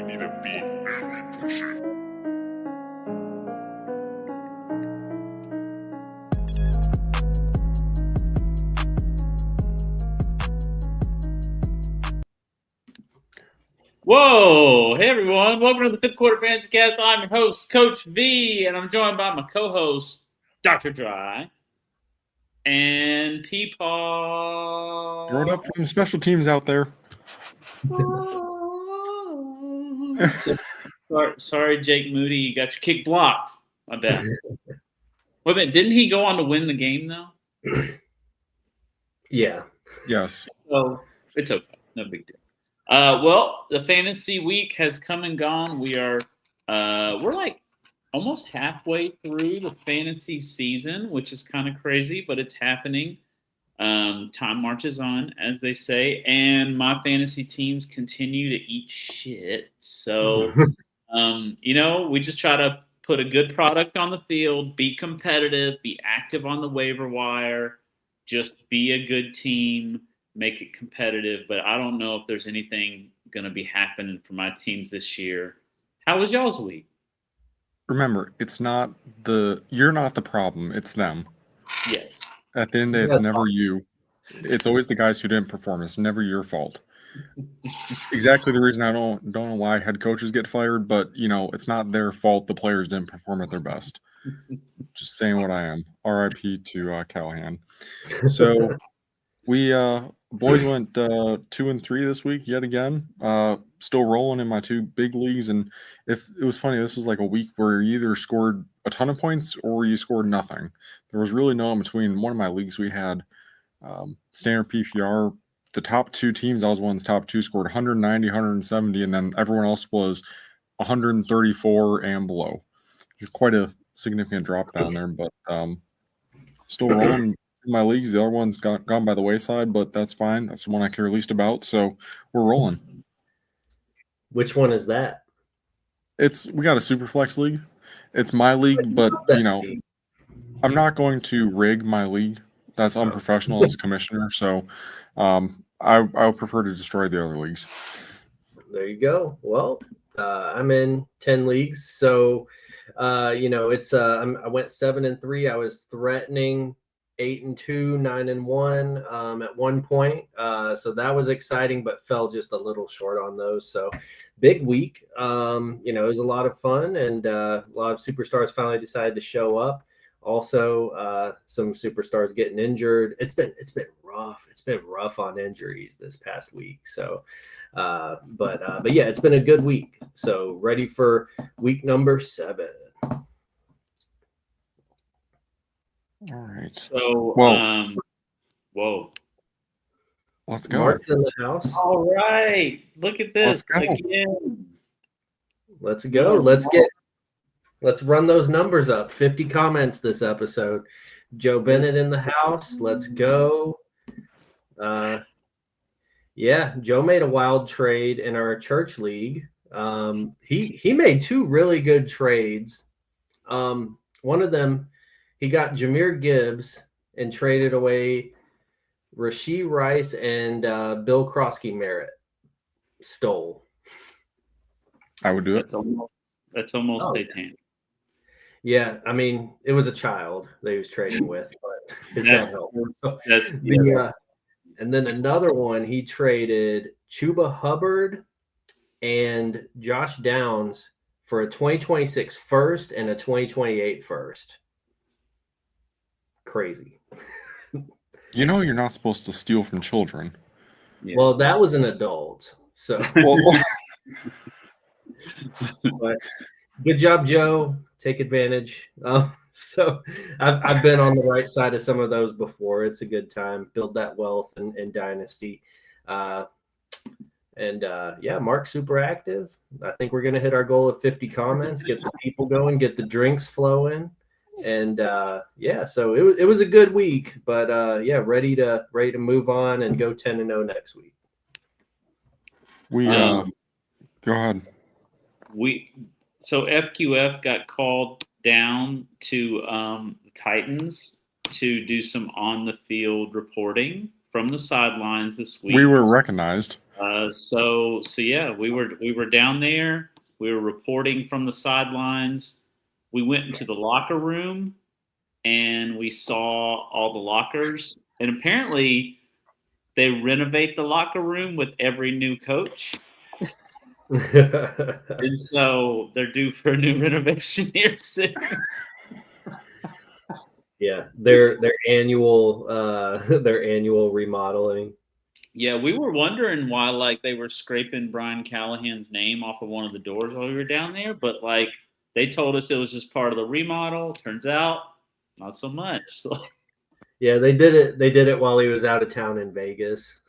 We need a beat and we push it. Whoa! Hey everyone, welcome to the Fifth Quarter Fantasy Cast. I'm your host, Coach V, and I'm joined by my co-host, Dr. Dry, and Peepaw. Throw it up for them special teams out there. Sorry, Jake Moody, you got your kick blocked. My bad. Wait a minute, didn't he go on to win the game though? Yeah. Yes. So it's okay, no big deal. Well, the fantasy week has come and gone. We're like almost halfway through the fantasy season, which is kind of crazy, but it's happening. Time marches on, as they say, and my fantasy teams continue to eat shit. So, we just try to put a good product on the field, be competitive, be active on the waiver wire, just be a good team, make it competitive. But I don't know if there's anything going to be happening for my teams this year. How was y'all's week? Remember, you're not the problem, it's them. Yes. At the end of the day, it's never you. It's always the guys who didn't perform. It's never your fault. Exactly the reason I don't know why head coaches get fired, but it's not their fault the players didn't perform at their best. Just saying what I am. RIP to Callahan. So we boys went 2-3 this week yet again. Still rolling in my two big leagues, and if it was funny, this was like a week where you either scored a ton of points or you scored nothing. There was really no in between. One of my leagues we had standard PPR. The top two teams, I was one of the top two, scored 190, 170, and then everyone else was 134 and below. There's quite a significant drop down there, but still rolling in my leagues. The other one's gone by the wayside, but that's fine. That's the one I care least about, so we're rolling. Which one is that? We got a super flex league. It's my league, but I'm not going to rig my league. That's unprofessional as a commissioner, so I would prefer to destroy the other leagues. There you go. Well, I'm in 10 leagues, so it's I went 7-3. I was threatening 8-2, 9-1 at one point, so that was exciting, but fell just a little short on those. So big week. It was a lot of fun, and a lot of superstars finally decided to show up. Also, some superstars getting injured. It's been rough. It's been rough on injuries this past week. So, but yeah, it's been a good week. So ready for week number 7. All right. So, whoa. Let's go. Mark's in the house. All right. Look at this. Let's go. Again. Let's go. Let's run those numbers up. 50 comments this episode. Joe Bennett in the house. Let's go. Yeah, Joe made a wild trade in our church league. He made 2 really good trades. One of them, he got Jahmyr Gibbs and traded away Rashee Rice and Bill Krosky Merritt. Stole. I would do it. That's almost Satan. Yeah, I mean, it was a child that he was trading with, but his dad helped. And then another one, he traded Chuba Hubbard and Josh Downs for a 2026 first and a 2028 first. Crazy. You're not supposed to steal from children. Yeah. Well, that was an adult. So but good job, Joe. Take advantage. So I've been on the right side of some of those before. It's a good time. Build that wealth and dynasty. Yeah, Mark's super active. I think we're going to hit our goal of 50 comments, get the people going, get the drinks flowing. And yeah, so it was a good week, but yeah, ready to move on and go 10-0 next week. Go ahead. So FQF got called down to the Titans to do some on the field reporting from the sidelines this week. We were recognized. So yeah, we were down there. We were reporting from the sidelines. We went into the locker room and we saw all the lockers. And apparently, they renovate the locker room with every new coach. And so they're due for a new renovation here soon. Yeah, their annual their annual remodeling. Yeah, we were wondering why like they were scraping Brian Callahan's name off of one of the doors while we were down there, but like they told us it was just part of the remodel. Turns out, not so much. So, Yeah, they did it. They did it while he was out of town in Vegas.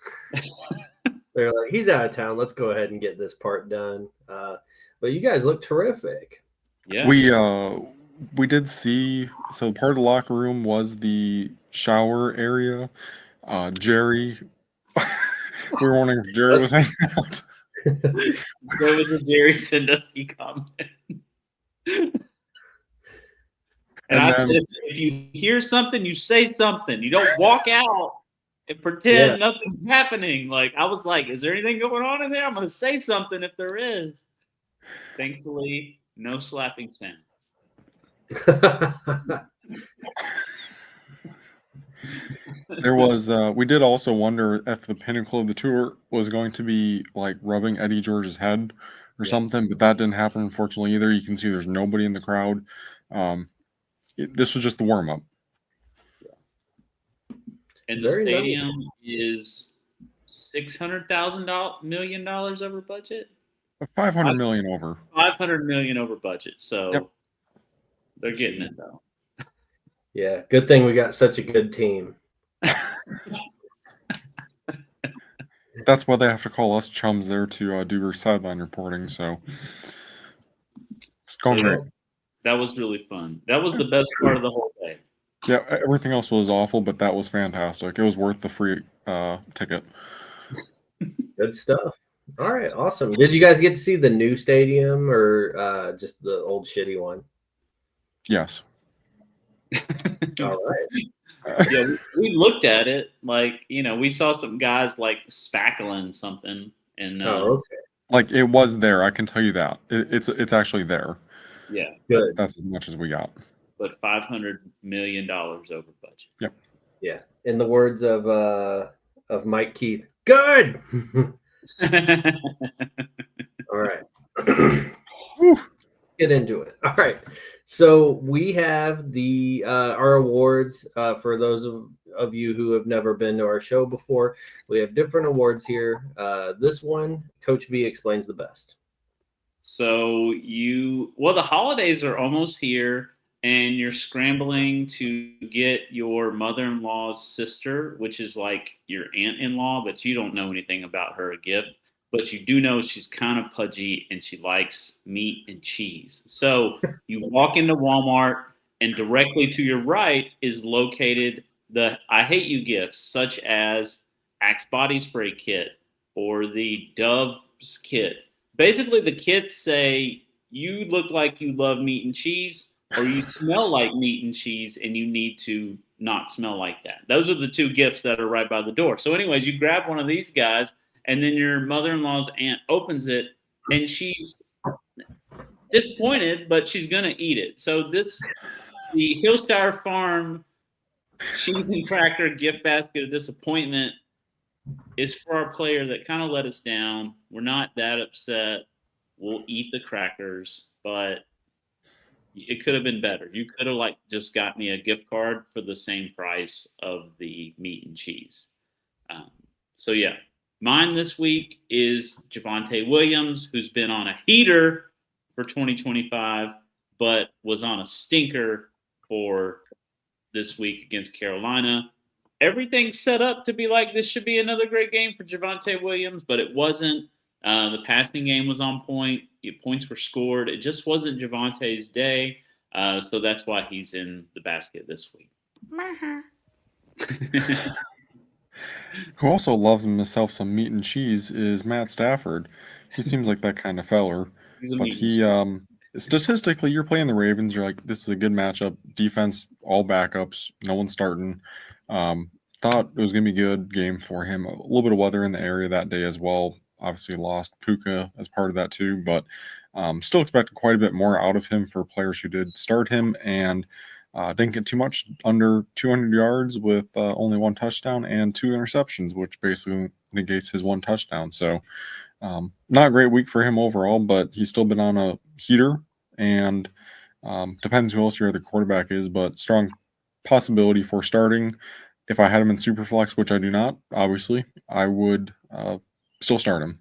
They're like, he's out of town. Let's go ahead and get this part done. But you guys look terrific. yeah, We did see, so part of the locker room was the shower area. Jerry, we were wondering if Jerry was hanging out. there was a Jerry Sandusky comment. And I then, said, if you hear something, you say something. You don't walk out and pretend nothing's happening. Like I was like, is there anything going on in there? I'm going to say something if there is. Thankfully, no slapping sounds. there was, we did also wonder if the pinnacle of the tour was going to be like rubbing Eddie George's head or something, but that didn't happen, unfortunately, either. You can see there's nobody in the crowd. This was just the warm up. And the stadium is $600 million over budget. 500 million over. 500 million over budget. So they're getting it though. Yeah, good thing we got such a good team. That's why they have to call us chums there to do our sideline reporting. So it's going great. That was really fun. That was the best part of the whole day. Yeah, everything else was awful, but that was fantastic. It was worth the free ticket. Good stuff. All right, awesome. Did you guys get to see the new stadium or just the old shitty one? Yes. All right. Yeah, we looked at it. Like, we saw some guys like spackling something. And okay. Like it was there. I can tell you that. It's actually there. Yeah. Good. That's as much as we got. But $500 million over budget. Yep. Yeah. In the words of Mike Keith, good. All right. Get into it. All right. So we have the our awards for those of you who have never been to our show before. We have different awards here. This one, Coach V explains the best. So the holidays are almost here, and you're scrambling to get your mother-in-law's sister, which is like your aunt-in-law, but you don't know anything about her, a gift. But you do know she's kind of pudgy and she likes meat and cheese. So you walk into Walmart, and directly to your right is located the I Hate You gifts, such as Axe body spray kit or the Dove's kit. Basically, the kits say you look like you love meat and cheese, or you smell like meat and cheese, and you need to not smell like that. Those are the two gifts that are right by the door. So anyways, you grab one of these guys, and then your mother-in-law's aunt opens it, and she's disappointed, but she's going to eat it. So the Hillshire Farm cheese and cracker gift basket of disappointment is for our player that kind of let us down. We're not that upset. We'll eat the crackers, but it could have been better. You could have just got me a gift card for the same price of the meat and cheese. So yeah. Mine this week is Javonte Williams, who's been on a heater for 2025, but was on a stinker for this week against Carolina. Everything's set up to be like this should be another great game for Javonte Williams, but it wasn't. The passing game was on point. Points were scored. It just wasn't Javonte's day, so that's why he's in the basket this week. Who also loves himself some meat and cheese is Matt Stafford. He seems like that kind of feller. But he, statistically, you're playing the Ravens. You're like, this is a good matchup. Defense, all backups. No one's starting. thought it was going to be a good game for him. A little bit of weather in the area that day as well. Obviously lost Puka as part of that too, but still expected quite a bit more out of him for players who did start him, and didn't get too much, under 200 yards with only 1 touchdown and 2 interceptions, which basically negates his 1 touchdown. So not a great week for him overall, but he's still been on a heater, and depends who else your other quarterback is, but strong possibility for starting. If I had him in Superflex, which I do not, obviously, I would still start him.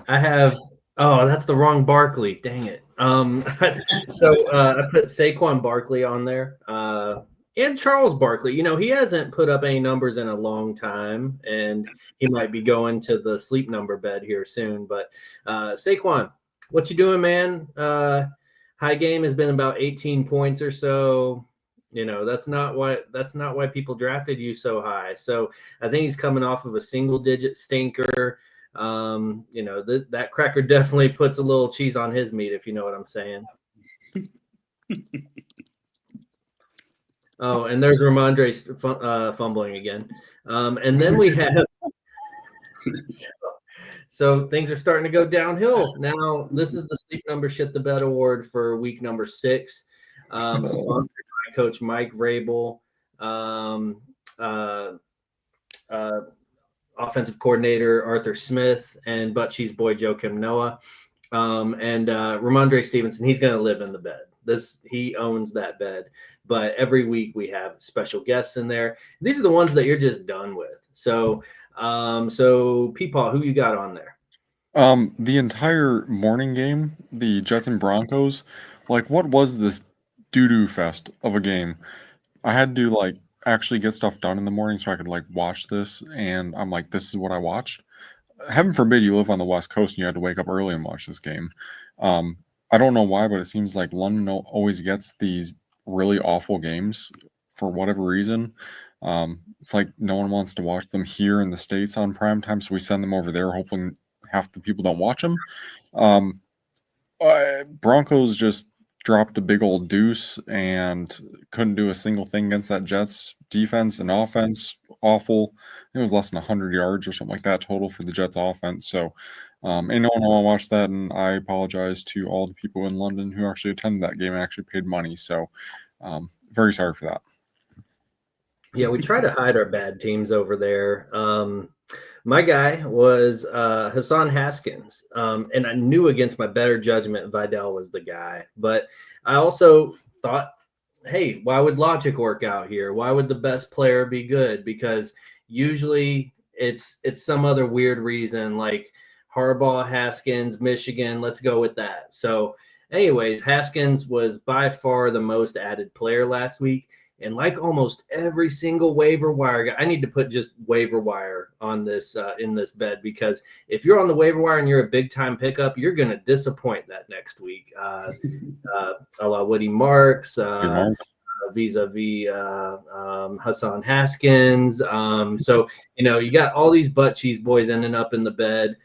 I have. Oh, that's the wrong Barkley. Dang it. So I put Saquon Barkley on there, and Charles Barkley. You know, he hasn't put up any numbers in a long time, and he might be going to the sleep number bed here soon. But Saquon, what you doing, man? High game has been about 18 points or so. You know, that's not why people drafted you so high. So I think he's coming off of a single-digit stinker. You know, that cracker definitely puts a little cheese on his meat, if you know what I'm saying. Oh, and there's Ramondre fumbling again. And then we have so things are starting to go downhill. Now, this is the Sleep Number Shit the Bed Award for week number 6. Sponsored by Coach Mike Vrabel. Offensive coordinator Arthur Smith, and butt cheese boy Joakim Noah, and Ramondre Stevenson. He's going to live in the bed. He owns that bed. But every week we have special guests in there. These are the ones that you're just done with. So, Peepaw, who you got on there? The entire morning game, the Jets and Broncos, like, what was this doo-doo fest of a game? I had to actually get stuff done in the morning so I could watch this, and I'm like, this is what I watched. Heaven forbid you live on the West Coast and you had to wake up early and watch this game. I don't know why, but it seems like London always gets these really awful games for whatever reason. It's like no one wants to watch them here in the States on prime time, so we send them over there hoping half the people don't watch them. Broncos just dropped a big old deuce and couldn't do a single thing against that Jets defense and offense. Awful. It was less than 100 yards or something like that total for the Jets offense. So, and no one will watch that. And I apologize to all the people in London who actually attended that game and actually paid money. So, very sorry for that. Yeah, we try to hide our bad teams over there. My guy was Hassan Haskins, and I knew against my better judgment Vidal was the guy. But I also thought, hey, why would logic work out here? Why would the best player be good? Because usually it's some other weird reason, like Harbaugh, Haskins, Michigan. Let's go with that. So anyways, Haskins was by far the most added player last week. And like almost every single waiver wire guy, I need to put just waiver wire on this in this bed, because if you're on the waiver wire and you're a big time pickup, you're going to disappoint that next week. A la Woody Marks, vis-a-vis Hassan Haskins. So, you know, you got all these butt cheese boys ending up in the bed.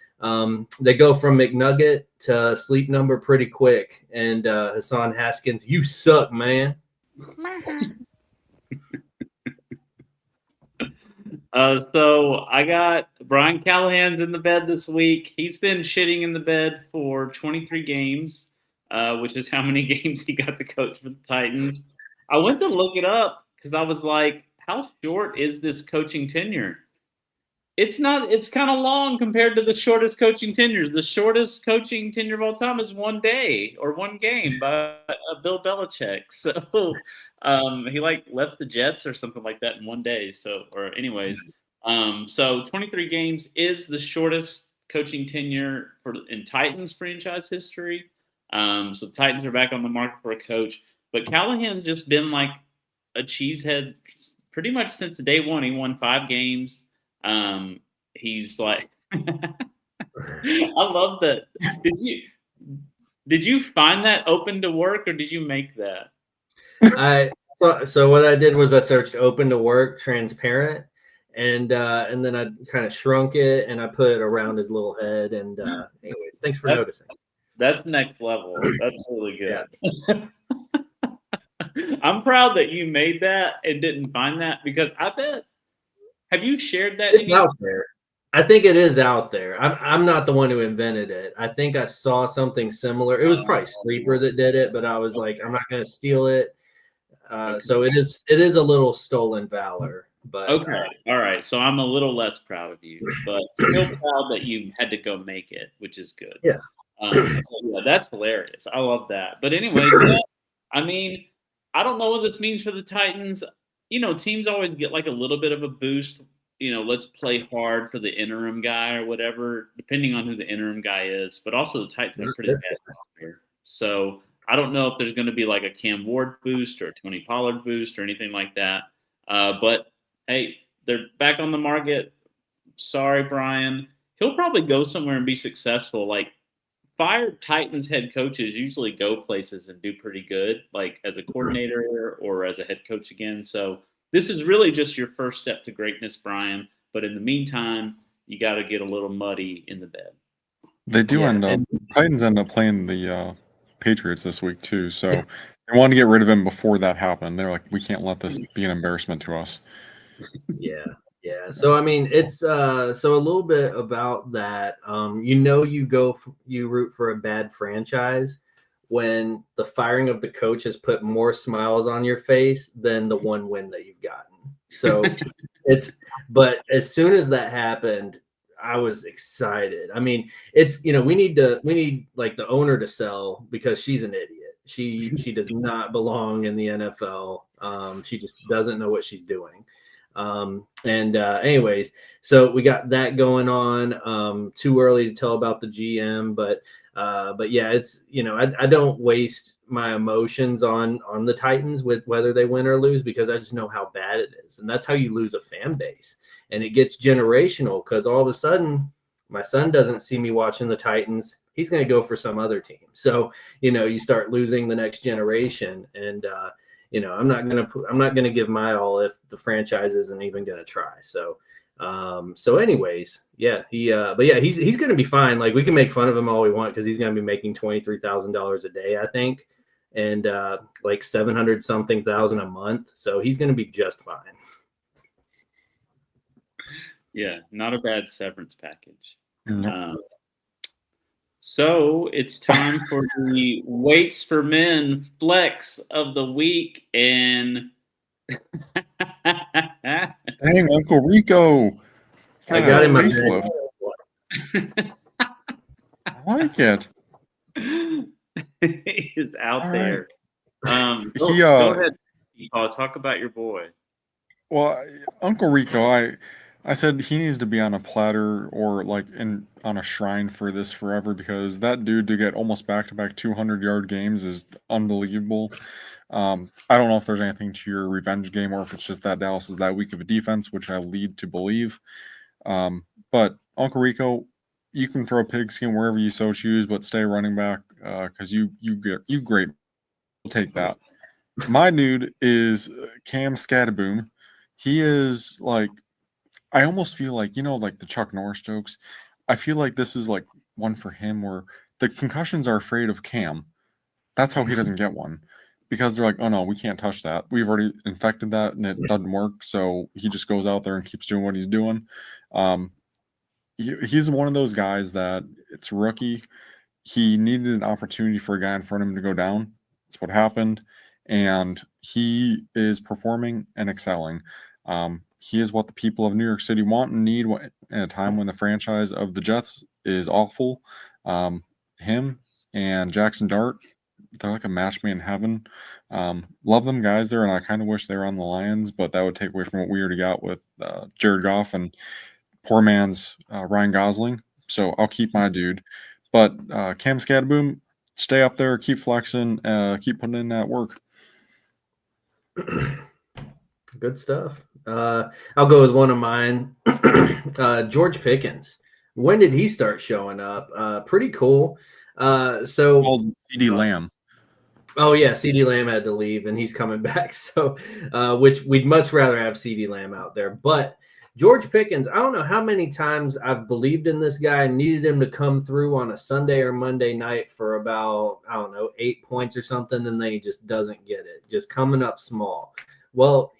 They go from McNugget to Sleep Number pretty quick. And Hassan Haskins, you suck, man. So I got Brian Callahan's in the bed this week. He's been shitting in the bed for 23 games, which is how many games he got the coach for the Titans. I went to look it up because I was like, how short is this coaching tenure? It's not. It's kind of long compared to the shortest coaching tenures. The shortest coaching tenure of all time is 1 day or 1 game by Bill Belichick. So he left the Jets or something like that in 1 day. So so 23 games is the shortest coaching tenure in Titans franchise history. So the Titans are back on the market for a coach, but Callahan's just been like a cheesehead pretty much since day one. He won 5 games. He's like, I love that. Did you find that open to work, or did you make that? So what I did was I searched open to work transparent, and then I kind of shrunk it and I put it around his little head. And anyways, thanks for noticing. That's next level. That's really good. Yeah. I'm proud that you made that and didn't find that because I bet. Have you shared that? It's out there. I think it is out there. I'm not the one who invented it. I think I saw something similar. It was probably Sleeper that did it, but I was like, I'm not going to steal it. So it is a little stolen valor. But okay, all right. So I'm a little less proud of you, but still proud that you had to go make it, which is good. Yeah. So yeah, that's hilarious. I love that. But anyways, yeah, I mean, I don't know what this means for the Titans. You know, teams always get like a little bit of a boost. You know, let's play hard for the interim guy or whatever, depending on who the interim guy is. But also the Titans are pretty bad roster. So I don't know if there's going to be like a Cam Ward boost or a Tony Pollard boost or anything like that. But hey, they're back on the market. Sorry, Brian. He'll probably go somewhere and be successful. Like fired Titans head coaches usually go places and do pretty good, like as a coordinator or as a head coach again. So this is really just your first step to greatness, Brian. But in the meantime, you got to get a little muddy in the bed. They do Titans end up playing the Patriots this week too. So they wanted to get rid of him before that happened. They're like, we can't let this be an embarrassment to us. Yeah. So I mean, it's so a little bit about that. You root for a bad franchise when the firing of the coach has put more smiles on your face than the one win that you've gotten. So but as soon as that happened, I was excited. I mean, it's we need like the owner to sell because she's an idiot. She does not belong in the NFL. She just doesn't know what she's doing. Anyways, so we got that going on. Too early to tell about the GM, but yeah, it's I don't waste my emotions on the Titans with whether they win or lose because I just know how bad it is, and that's how you lose a fan base, and it gets generational because all of a sudden my son doesn't see me watching the Titans. He's going to go for some other team. So you start losing the next generation, and I'm not gonna give my all if the franchise isn't even gonna try. So, anyways, yeah, he's gonna be fine. Like we can make fun of him all we want because he's gonna be making $23,000 a day, I think, and like 700 something thousand a month. So he's gonna be just fine. Yeah, not a bad severance package. Nope. So it's time for the Weights for Men flex of the week, and Dang, Uncle Rico! I got him a facelift. I like it. He is out All there. right. Go ahead. Talk about your boy. Well, Uncle Rico, I said he needs to be on a platter or like on a shrine for this forever because that dude to get almost back-to-back 200-yard games is unbelievable. I don't know if there's anything to your revenge game or if it's just that Dallas is that weak of a defense, which I lead to believe. But Uncle Rico, you can throw pigskin wherever you so choose, but stay running back because you great. We'll take that. My dude is Cam Scataboom. He is like, I almost feel like, like the Chuck Norris jokes. I feel like this is like one for him where the concussions are afraid of Cam. That's how he doesn't get one. Because they're like, oh no, we can't touch that. We've already infected that and it doesn't work. So he just goes out there and keeps doing what he's doing. He's one of those guys that it's rookie. He needed an opportunity for a guy in front of him to go down. That's what happened. And he is performing and excelling. He is what the people of New York City want and need in a time when the franchise of the Jets is awful. Him and Jackson Dart, they're like a match made in heaven. Love them guys there, and I kind of wish they were on the Lions, but that would take away from what we already got with Jared Goff and poor man's Ryan Gosling. So I'll keep my dude. But Cam Scataboom, stay up there, keep flexing, keep putting in that work. Good stuff. I'll go with one of mine. George Pickens. When did he start showing up? Pretty cool. Called CD Lamb. Oh yeah, CD Lamb had to leave and he's coming back. So which we'd much rather have CD Lamb out there. But George Pickens, I don't know how many times I've believed in this guy and needed him to come through on a Sunday or Monday night for about, I don't know, 8 points or something, and then he just doesn't get it, just coming up small. Well,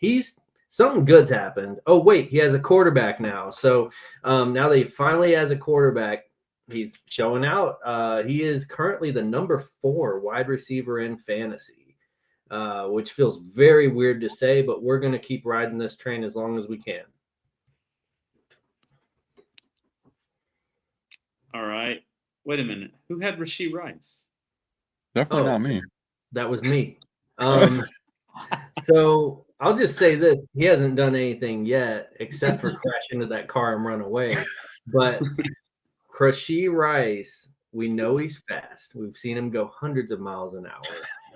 something good's happened. Oh, wait, he has a quarterback now. So now that he finally has a quarterback, he's showing out. He is currently the number 4 wide receiver in fantasy, which feels very weird to say, but we're going to keep riding this train as long as we can. All right. Wait a minute. Who had Rashee Rice? Definitely not me. That was me. So I'll just say this. He hasn't done anything yet except for crash into that car and run away. But Rashee Rice, we know he's fast. We've seen him go hundreds of miles an hour.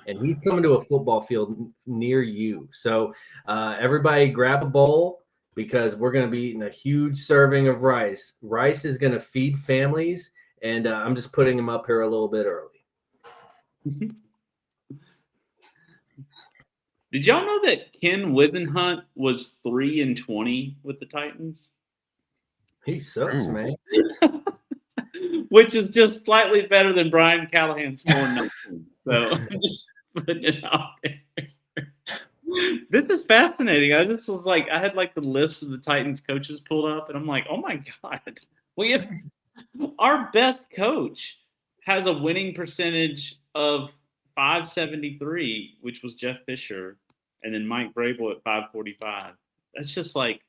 And he's coming to a football field near you. So everybody grab a bowl because we're going to be eating a huge serving of rice. Rice is going to feed families, and I'm just putting him up here a little bit early. Did y'all know that Ken Wisenhunt was 3-20 with the Titans? He sucks, man. Which is just slightly better than Brian Callahan's 4-19. So I'm just putting it out there. This is fascinating. I just was like, I had like the list of the Titans coaches pulled up, and I'm like, oh my God. We have our best coach has a winning percentage of 573, which was Jeff Fisher, and then Mike Vrabel at 545. That's just like,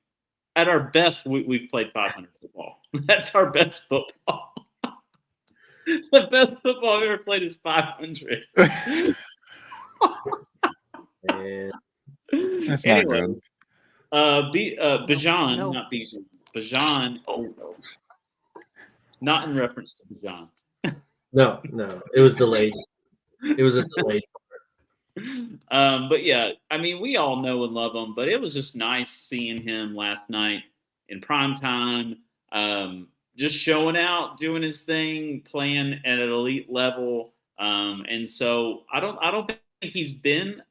at our best, we've played 500 football. That's our best football. The best football I've ever played is 500. That's anyway, not good. Bijan, No. not Bijan. Bijan. Oh. Not in reference to Bijan. No, it was delayed. It was a delayed. But yeah, I mean, we all know and love him, but it was just nice seeing him last night in prime time, just showing out, doing his thing, playing at an elite level. And so I don't think he's been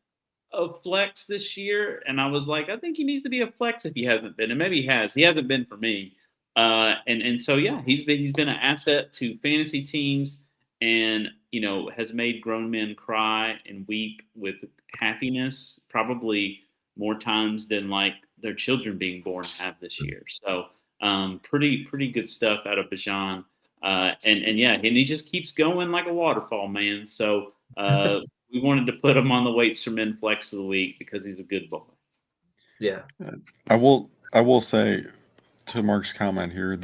a flex this year. And I was like, I think he needs to be a flex if he hasn't been, and maybe he has. He hasn't been for me. And so yeah, he's been an asset to fantasy teams, and has made grown men cry and weep with happiness probably more times than like their children being born have this year. So pretty good stuff out of Bijan. And yeah, and he just keeps going like a waterfall, man. So we wanted to put him on the Weights for Men Flex of the Week because he's a good boy. Yeah. I will say to Mark's comment here,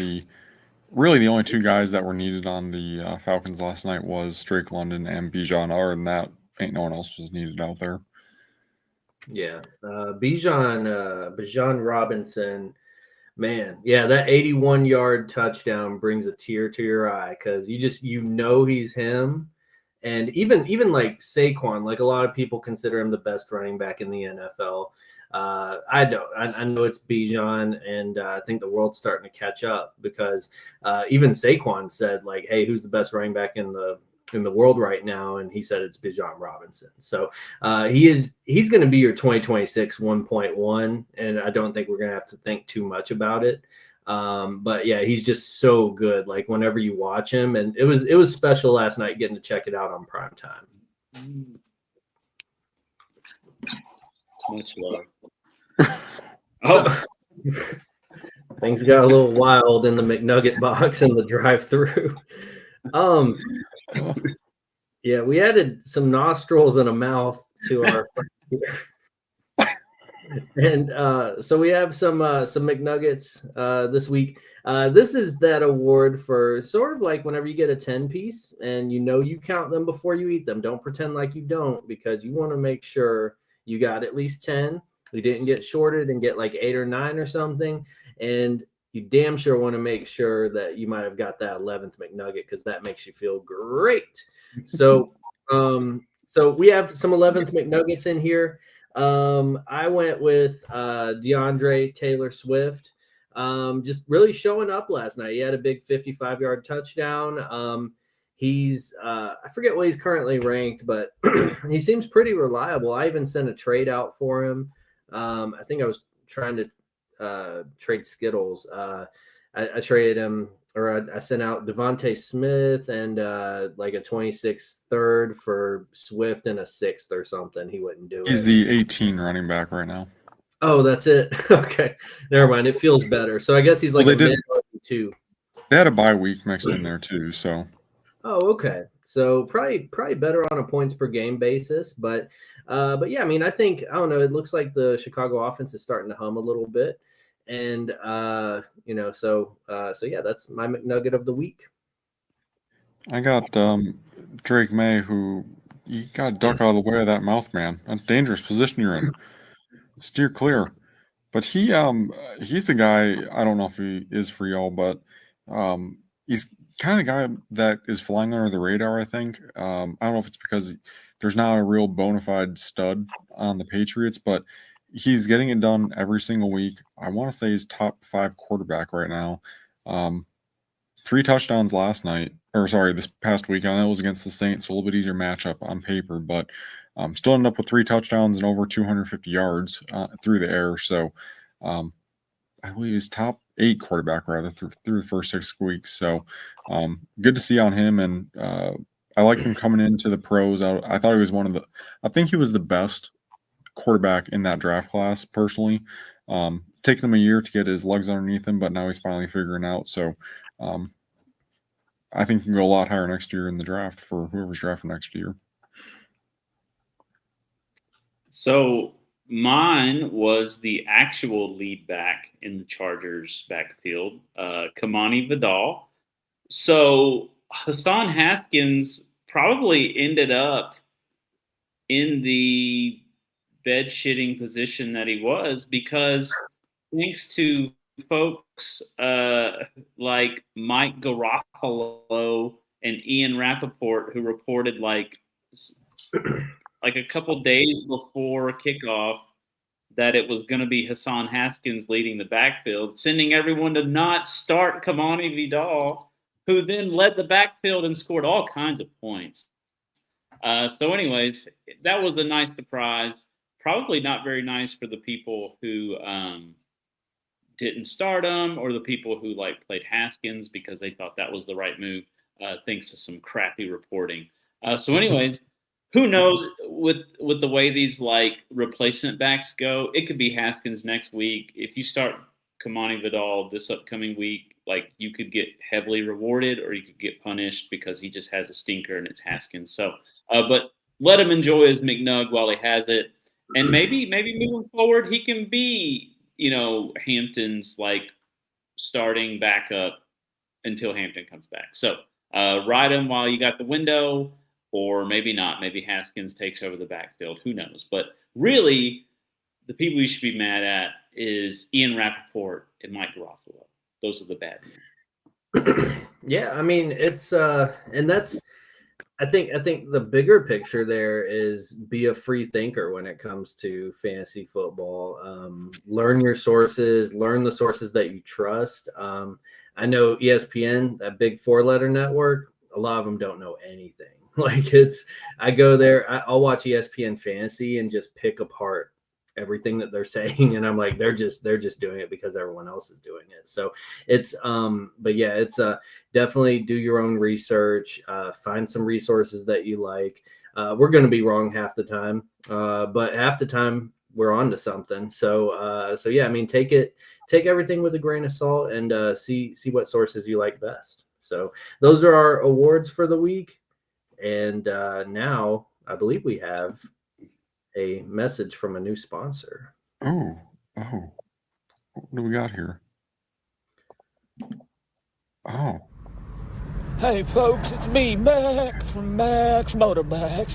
really the only 2 guys that were needed on the Falcons last night was Drake London and Bijan. Other than that, ain't no one else was needed out there. Yeah. Bijan Robinson, man. Yeah, that 81-yard touchdown brings a tear to your eye because he's him. And even like Saquon, like a lot of people consider him the best running back in the NFL. I don't. I know it's Bijan, and I think the world's starting to catch up because even Saquon said, like, "Hey, who's the best running back in the world right now?" And he said it's Bijan Robinson. So he's going to be your 2026 1.1, and I don't think we're going to have to think too much about it. But yeah, he's just so good. Like whenever you watch him, and it was special last night getting to check it out on prime time. Much love. Oh, things got a little wild in the McNugget box in the drive-through. Yeah, we added some nostrils and a mouth to our and so we have some McNuggets this week. This is that award for sort of like whenever you get a 10-piece and you count them before you eat them. Don't pretend like you don't, because you want to make sure you got at least 10. We didn't get shorted and get like 8 or 9 or something. And you damn sure want to make sure that you might have got that 11th McNugget, because that makes you feel great. So so we have some 11th McNuggets in here. I went with DeAndre Taylor Swift. Just really showing up last night. He had a big 55-yard touchdown. He's I forget what he's currently ranked, but he seems pretty reliable. I even sent a trade out for him. I think I was trying to trade Skittles. I traded him, or I sent out Devontae Smith and like a 26th third for Swift and a 6th or something. He wouldn't do He's it. the 18 running back right now. Oh, that's it. Okay, never mind. It feels better. So I guess he's like Well, a they mid did. two. They had a bye week mixed in there too, so Oh, okay. So probably better on a points per game basis, but yeah, I mean, I think I don't know. It looks like the Chicago offense is starting to hum a little bit, and so yeah, that's my McNugget of the week. I got Drake May, who you got to duck out of the way of that mouth, man. A dangerous position you're in. Steer clear. But he's a guy, I don't know if he is for y'all, but he's kind of guy that is flying under the radar, I think. I don't know if it's because there's not a real bona fide stud on the Patriots, but he's getting it done every single week. I want to say he's top 5 quarterback right now. 3 touchdowns last night, or sorry, this past week. I know it was against the Saints, so a little bit easier matchup on paper, but still ended up with 3 touchdowns and over 250 yards through the air. So I believe he's top 8 quarterback rather through the first 6 weeks. So good to see on him, and I like him coming into the pros. I thought he was I think he was the best quarterback in that draft class personally. Taking him a year to get his legs underneath him, but now he's finally figuring out. So I think he can go a lot higher next year in the draft for whoever's drafting next year. So mine was the actual lead back in the Chargers backfield, Kamani Vidal. So Hassan Haskins probably ended up in the bed shitting position that he was because thanks to folks like Mike Garofalo and Ian Rappaport, who reported like a couple days before kickoff that it was going to be Hassan Haskins leading the backfield, sending everyone to not start Kamani Vidal, who then led the backfield and scored all kinds of points. So anyways, that was a nice surprise. Probably not very nice for the people who didn't start him, or the people who like played Haskins because they thought that was the right move, thanks to some crappy reporting. So anyways, who knows with the way these like replacement backs go, it could be Haskins next week. If you start Kamani Vidal this upcoming week, like you could get heavily rewarded or you could get punished because he just has a stinker and it's Haskins. So, but let him enjoy his McNug while he has it. And maybe moving forward, he can be, Hampton's like starting backup until Hampton comes back. So ride him while you got the window, or maybe not. Maybe Haskins takes over the backfield. Who knows? But really, the people you should be mad at is Ian Rappaport and Mike Garofalo. Those are the bad men. Yeah, I mean it's and that's I think the bigger picture there is be a free thinker when it comes to fantasy football. Learn your sources, learn the sources that you trust. I know ESPN, that big 4-letter network, a lot of them don't know anything. Like I go there, I'll watch ESPN Fantasy and just pick apart everything that they're saying, and I'm like, they're just doing it because everyone else is doing it. So it's but yeah, it's definitely do your own research, find some resources that you like. We're going to be wrong half the time, but half the time we're on to something. So yeah, I mean, take everything with a grain of salt and see what sources you like best. So those are our awards for the week, and now I believe we have a message from a new sponsor. Oh, what do we got here? Oh. Hey folks, it's me, Mac from Mac's Motorbikes.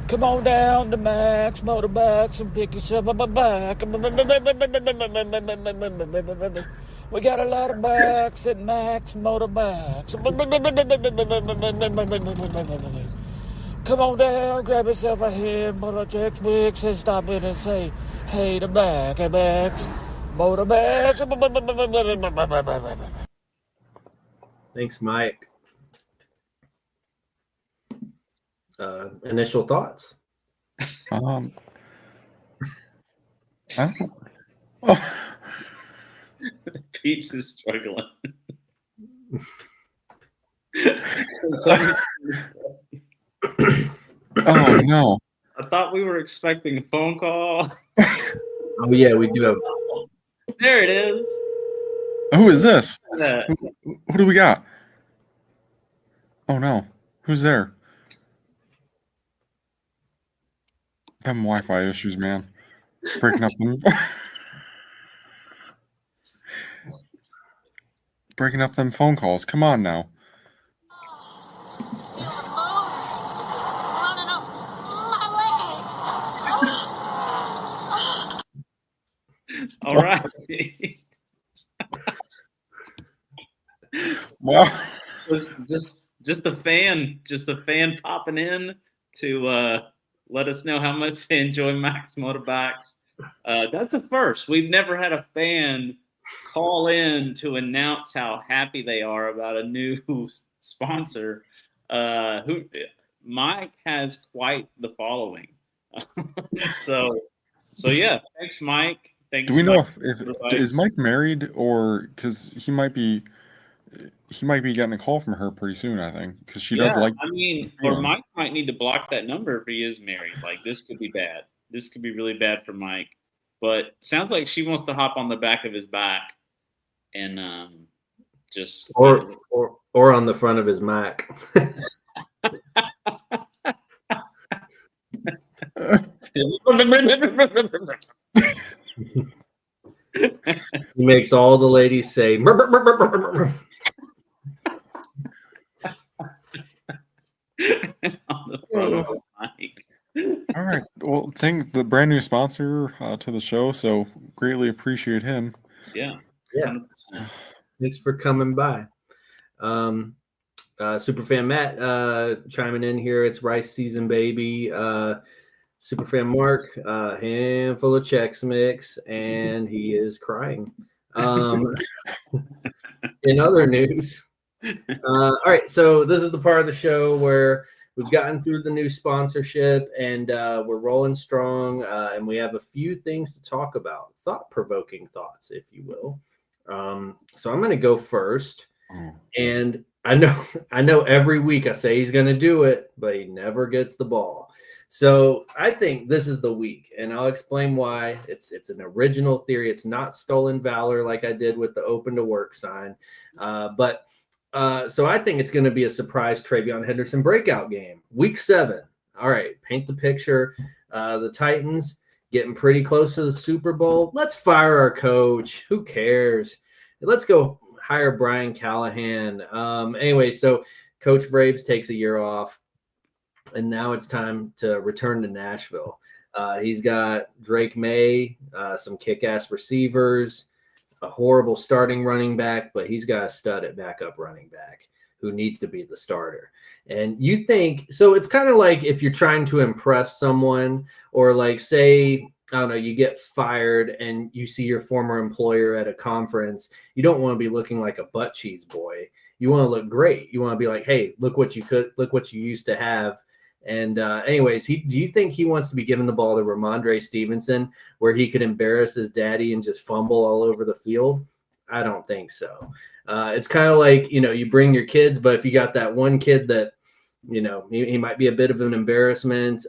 Come on down to Mac's Motorbikes and pick yourself up a bike. We got a lot of bikes at Mac's Motorbikes. Come on down, grab yourself a handful of checks, mix, and stop in and say, hey, the back at Mac's Motorbikes. Thanks, Mike. Initial thoughts? I don't. Oh, Peeps is struggling. oh no. I thought we were expecting a phone call. Oh yeah, we do have. There it is. Who is this? That. Who do we got? Oh no. Who's there? Them Wi-Fi issues, man. Breaking up them. Breaking up them phone calls. Come on now. All right. Wow. just a fan popping in to let us know how much they enjoy Max Motorbikes. That's a first. We've never had a fan call in to announce how happy they are about a new sponsor. Who Mike has quite the following. so yeah, thanks Mike. Thanks. Do we know Mike if is Mike married, or because he might be getting a call from her pretty soon, I think, because she does like. I mean, or Mike might need to block that number if he is married. Like, this could be bad. This could be really bad for Mike. But sounds like she wants to hop on the back of his back and just or on the front of his Mac. He makes all the ladies say. "Brr, brr, brr, brr, brr, brr." on the front of his mic. All right. Well, thank the brand new sponsor to the show. So greatly appreciate him. Yeah. Yeah. 100%. Thanks for coming by. Superfan Matt chiming in here. It's rice season, baby. Superfan Mark, handful of Chex Mix, and he is crying. In other news, all right, so this is the part of the show where we've gotten through the new sponsorship and we're rolling strong, and we have a few things to talk about, thought-provoking thoughts, if you will. So I'm going to go first, and I know every week I say he's going to do it, but he never gets the ball. So I think this is the week, and I'll explain why. It's an original theory. It's not stolen valor like I did with the open to work sign. So I think it's going to be a surprise Travion Henderson breakout game. Week 7. All right, paint the picture. The Titans getting pretty close to the Super Bowl. Let's fire our coach. Who cares? Let's go hire Brian Callahan. Anyway, so Coach Vrabes takes a year off. And now it's time to return to Nashville. He's got Drake May, some kick-ass receivers, a horrible starting running back, but he's got a stud at backup running back who needs to be the starter. And you think – so it's kind of like if you're trying to impress someone, or like say – I don't know, you get fired and you see your former employer at a conference. You don't want to be looking like a butt cheese boy. You want to look great. You want to be like, hey, look what you used to have. And anyways, do you think he wants to be given the ball to Ramondre Stevenson where he could embarrass his daddy and just fumble all over the field? I don't think so. It's kind of like, you bring your kids, but if you got that one kid that, he might be a bit of an embarrassment,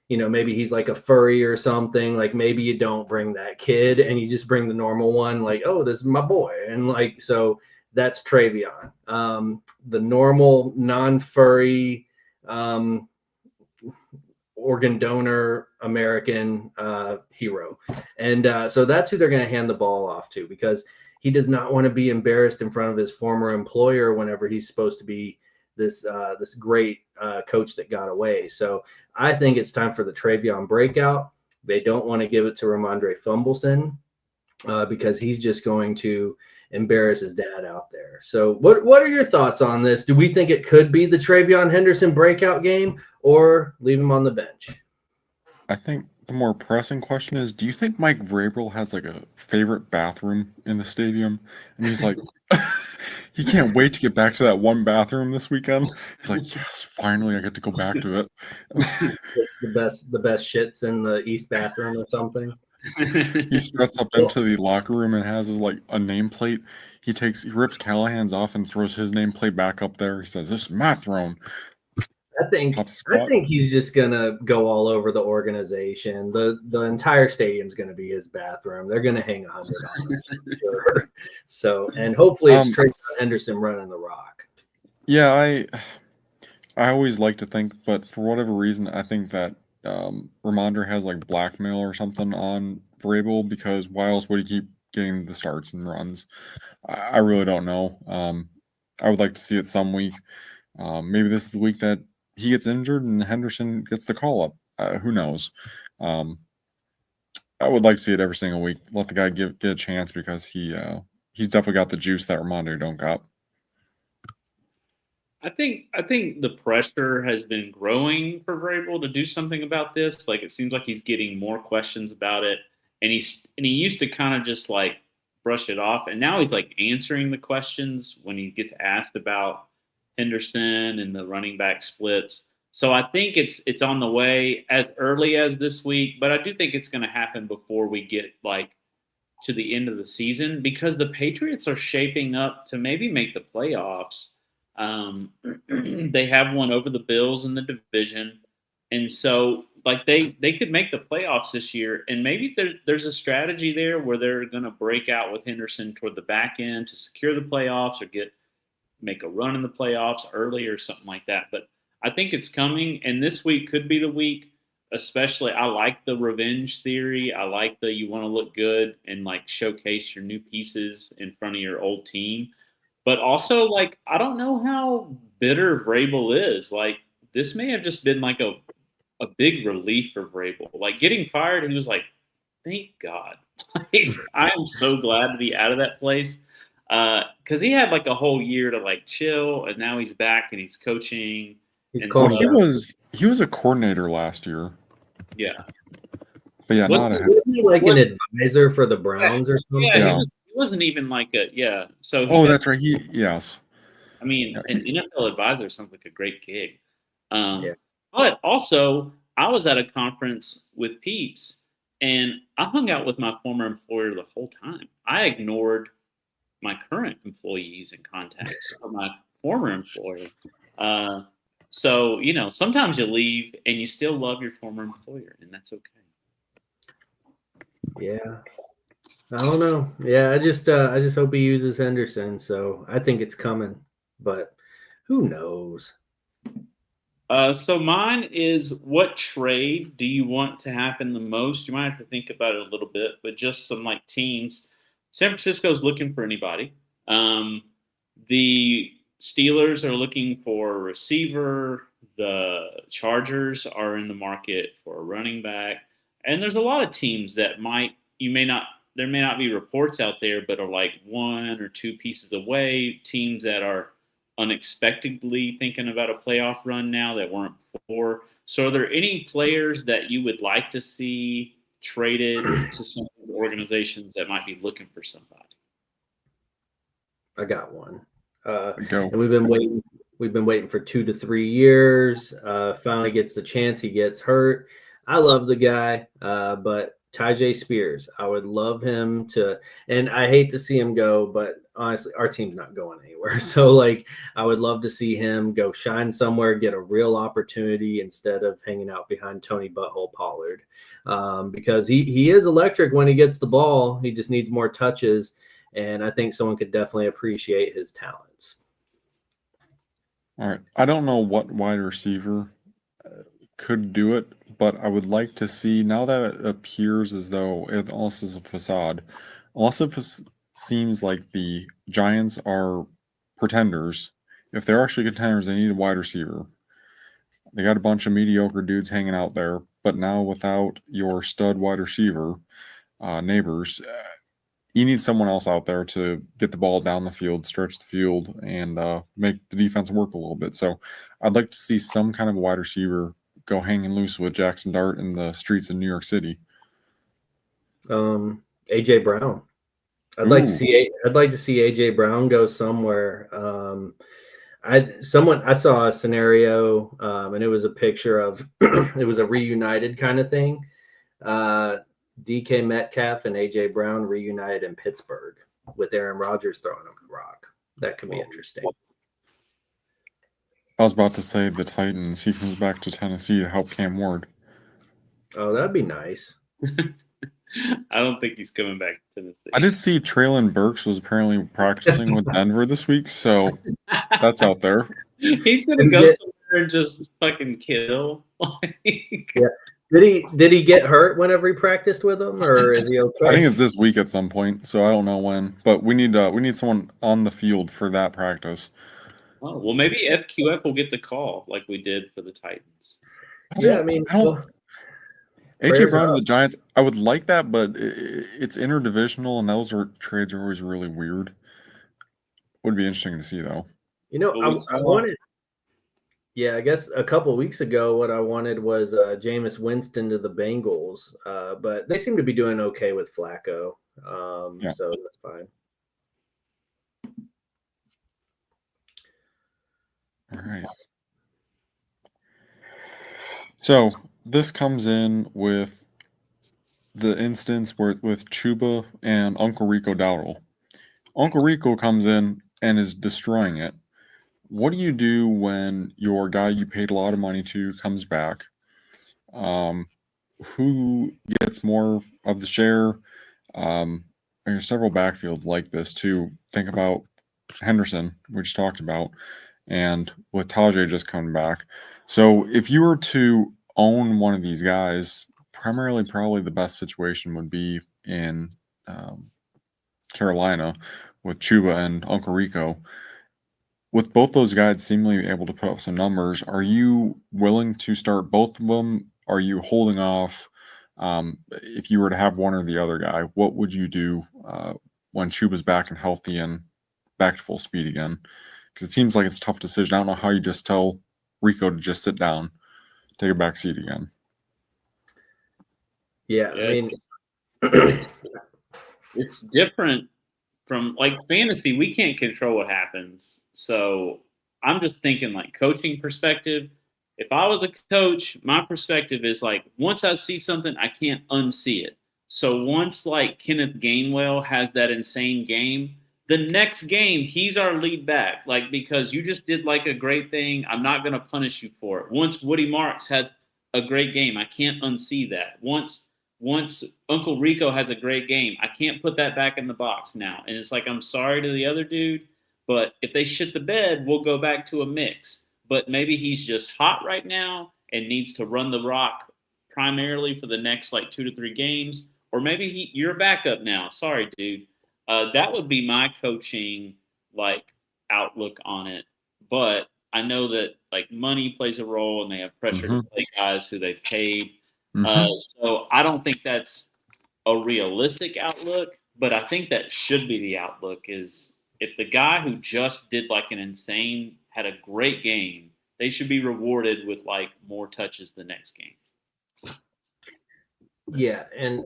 maybe he's like a furry or something, like maybe you don't bring that kid and you just bring the normal one, like, oh, this is my boy. And like, so that's Travion, the normal non-furry, organ donor American hero. And so that's who they're going to hand the ball off to, because he does not want to be embarrassed in front of his former employer whenever he's supposed to be this great coach that got away. So I think it's time for the Travion breakout. They don't want to give it to Ramondre Fumbleson because he's just going to embarrass his dad out there. So what are your thoughts on this? Do we think it could be the Travion Henderson breakout game, or leave him on the bench? I think the more pressing question is, do you think Mike Vrabel has like a favorite bathroom in the stadium? And he's like, he can't wait to get back to that one bathroom this weekend. He's like, yes, finally I get to go back to it. It's the best shits in the East bathroom or something. He struts up into the locker room and has his like a nameplate. He rips Callahan's off and throws his nameplate back up there. He says, "This is my throne." I think HubSpot. he's just gonna go all over the organization. The entire stadium's gonna be his bathroom. They're gonna hang 100 on it, sure. So, and hopefully it's Trey Henderson running the rock. Yeah, I always like to think, but for whatever reason, I think that Ramondre has like blackmail or something on Vrabel, because why else would he keep getting the starts and runs? I really don't know. I would like to see it some week. Maybe this is the week that he gets injured and Henderson gets the call up. Who knows? I would like to see it every single week. Let the guy get a chance, because he's definitely got the juice that Ramondre don't got. I think the pressure has been growing for Vrabel to do something about this. Like, it seems like he's getting more questions about it, and he used to kind of just like brush it off, and now he's like answering the questions when he gets asked about Henderson and the running back splits. So I think it's on the way as early as this week, but I do think it's going to happen before we get like to the end of the season, because the Patriots are shaping up to maybe make the playoffs. They have one over the Bills in the division, and so like they could make the playoffs this year, and maybe there's a strategy there where they're going to break out with Henderson toward the back end to secure the playoffs, or make a run in the playoffs early or something like that. But I think it's coming, and this week could be the week. Especially, I like the revenge theory. I like the you want to look good and like showcase your new pieces in front of your old team. But also, like, I don't know how bitter Vrabel is. Like, this may have just been like a big relief for Vrabel. Like, getting fired, he was like, thank God. Like, I am so glad to be out of that place. Because he had like a whole year to like chill, and now he's back and he's coaching. Well, he was a coordinator last year. Yeah. But yeah, wasn't he like an advisor for the Browns or something? Yeah, he wasn't even like So that's right. Yes. I mean, an NFL advisor sounds like a great gig. But also, I was at a conference with Peeps, and I hung out with my former employer the whole time. I ignored my current employees and contacts for my former employer. So, sometimes you leave and you still love your former employer, and that's okay. Yeah. I don't know. Yeah, I just hope he uses Henderson. So I think it's coming, but who knows? So mine is, what trade do you want to happen the most? You might have to think about it a little bit, but just some like teams. San Francisco's looking for anybody. The Steelers are looking for a receiver. The Chargers are in the market for a running back. And there's a lot of teams that there may not be reports out there, but are like one or two pieces away. Teams that are unexpectedly thinking about a playoff run now that weren't before. So are there any players that you would like to see traded to some organizations that might be looking for somebody? I got one. Go. And we've been waiting for 2 to 3 years. Finally gets the chance. He gets hurt. I love the guy, but Tyjae Spears, I would love him to, and I hate to see him go, but honestly, our team's not going anywhere. So like, I would love to see him go shine somewhere, get a real opportunity instead of hanging out behind Tony Butthole Pollard, because he is electric when he gets the ball. He just needs more touches, and I think someone could definitely appreciate his talents. All right. I don't know what wide receiver could do it, but I would like to see, now that it appears as though it also is a facade, also seems like the Giants are pretenders. If they're actually contenders, they need a wide receiver. They got a bunch of mediocre dudes hanging out there, but now without your stud wide receiver, Neighbors, you need someone else out there to get the ball down the field, stretch the field, and make the defense work a little bit. So I'd like to see some kind of a wide receiver go hanging loose with Jackson Dart in the streets of New York City. AJ Brown. I'd like to see AJ Brown go somewhere. I saw a scenario, and it was a picture of it was a reunited kind of thing. DK Metcalf and AJ Brown reunited in Pittsburgh with Aaron Rodgers throwing him the rock. That could be interesting. I was about to say the Titans. He comes back to Tennessee to help Cam Ward. Oh, that'd be nice. I don't think he's coming back to Tennessee. I did see Traylon Burks was apparently practicing with Denver this week, so that's out there. He's gonna go somewhere and just fucking kill. Yeah. Did he get hurt whenever he practiced with him, or is he okay? I think it's this week at some point, so I don't know when. But we need someone on the field for that practice. Oh, well, maybe FQF will get the call like we did for the Titans. Yeah, I mean, AJ Brown to the Giants, I would like that, but it's interdivisional, and those trades are always really weird. Would be interesting to see, though. You know, I wanted. Yeah, I guess a couple of weeks ago, what I wanted was Jameis Winston to the Bengals, but they seem to be doing okay with Flacco, so that's fine. All right. So this comes in with the instance with Chuba and Uncle Rico Dowdle. Uncle Rico comes in and is destroying it. What do you do when your guy you paid a lot of money to comes back? Who gets more of the share? There's several backfields like this too. Think about Henderson, we just talked about, and with Tajay just coming back. So if you were to own one of these guys, primarily probably the best situation would be in Carolina with Chuba and Uncle Rico. With both those guys seemingly able to put up some numbers, are you willing to start both of them? Are you holding off? If you were to have one or the other guy, what would you do when Chuba's back and healthy and back to full speed again? Because it seems like it's a tough decision. I don't know how you just tell Rico to just sit down, take a back seat again. Yeah, I mean, it's different from like fantasy. We can't control what happens. So I'm just thinking like coaching perspective. If I was a coach, my perspective is like once I see something, I can't unsee it. So once like Kenneth Gainwell has that insane game, the next game he's our lead back. Like because you just did like a great thing, I'm not going to punish you for it. Once Woody Marks has a great game, I can't unsee that. Once Uncle Rico has a great game, I can't put that back in the box now. And it's like I'm sorry to the other dude, but if they shit the bed, we'll go back to a mix. But maybe he's just hot right now and needs to run the rock primarily for the next like 2 to 3 games. Or maybe you're a backup now. Sorry, dude. That would be my coaching like outlook on it. But I know that like money plays a role and they have pressure to play guys who they've paid. So I don't think that's a realistic outlook, but I think that should be the outlook is if the guy who just did like an insane, had a great game, they should be rewarded with like more touches the next game. Yeah. And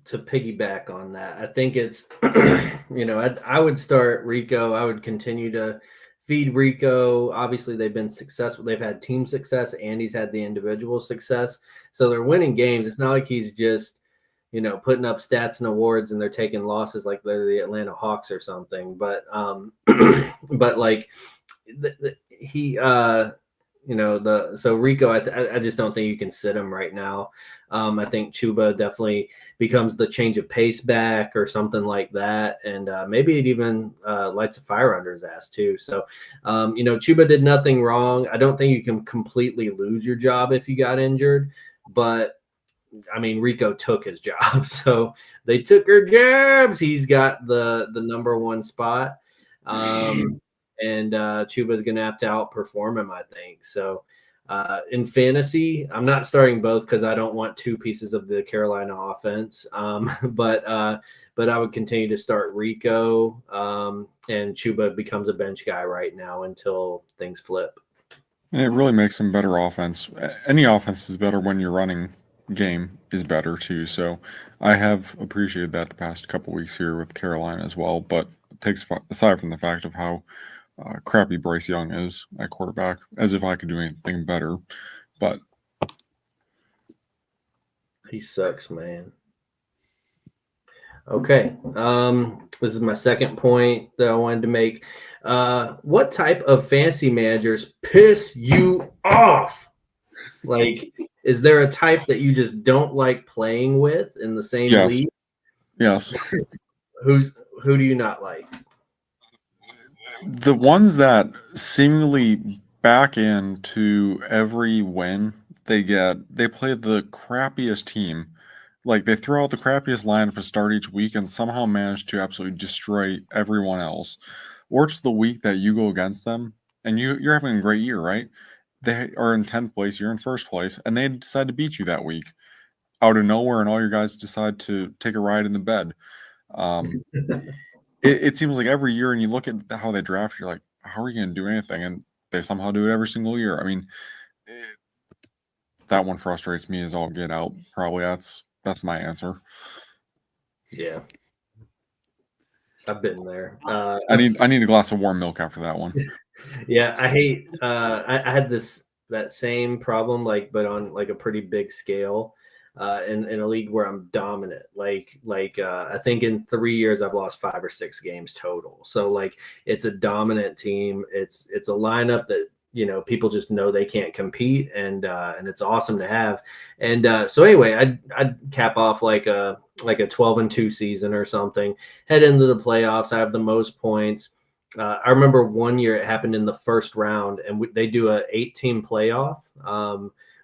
to piggyback on that, I think it's, I would start Rico. I would continue to feed Rico. Obviously, they've been successful. They've had team success and he's had the individual success. So they're winning games. It's not like he's just, putting up stats and awards and they're taking losses like they're the Atlanta Hawks or something. But, but like so Rico, I just don't think you can sit him right now. I think Chuba definitely becomes the change of pace back or something like that. And maybe it even lights a fire under his ass too. So, Chuba did nothing wrong. I don't think you can completely lose your job if you got injured, but I mean, Rico took his job. So they took her jobs. He's got the number 1 spot. And Chuba's going to have to outperform him, I think. So in fantasy, I'm not starting both because I don't want 2 pieces of the Carolina offense. But I would continue to start Rico and Chuba becomes a bench guy right now until things flip. And it really makes him better offense. Any offense is better when your running game is better too. So I have appreciated that the past couple weeks here with Carolina as well. But it takes aside from the fact of how crappy Bryce Young is at quarterback, as if I could do anything better. But he sucks, man. Okay. This is my second point that I wanted to make. What type of fantasy managers piss you off? Like, is there a type that you just don't like playing with in the same Yes. league? Yes. Who do you not like? The ones that seemingly back into every win they get, they play the crappiest team. Like they throw out the crappiest lineup to start each week and somehow manage to absolutely destroy everyone else. Or it's the week that you go against them and you're having a great year, right? They are in 10th place, you're in first place, and they decide to beat you that week out of nowhere, and all your guys decide to take a ride in the bed. It seems like every year, and you look at how they draft, you're like, how are you going to do anything? And they somehow do it every single year. I mean, that one frustrates me as all get out. Probably that's my answer. Yeah, I've been there. I need a glass of warm milk after that one. Yeah, I hate. I had that same problem, but on like a pretty big scale, in a league where I'm dominant. I think in 3 years I've lost 5 or 6 games total. So it's a dominant team. It's a lineup that people just know they can't compete, and it's awesome to have. And so anyway, I'd cap off like a 12-2 season or something. Head into the playoffs. I have the most points. I remember one year it happened in the first round, and they do a 8-team playoff,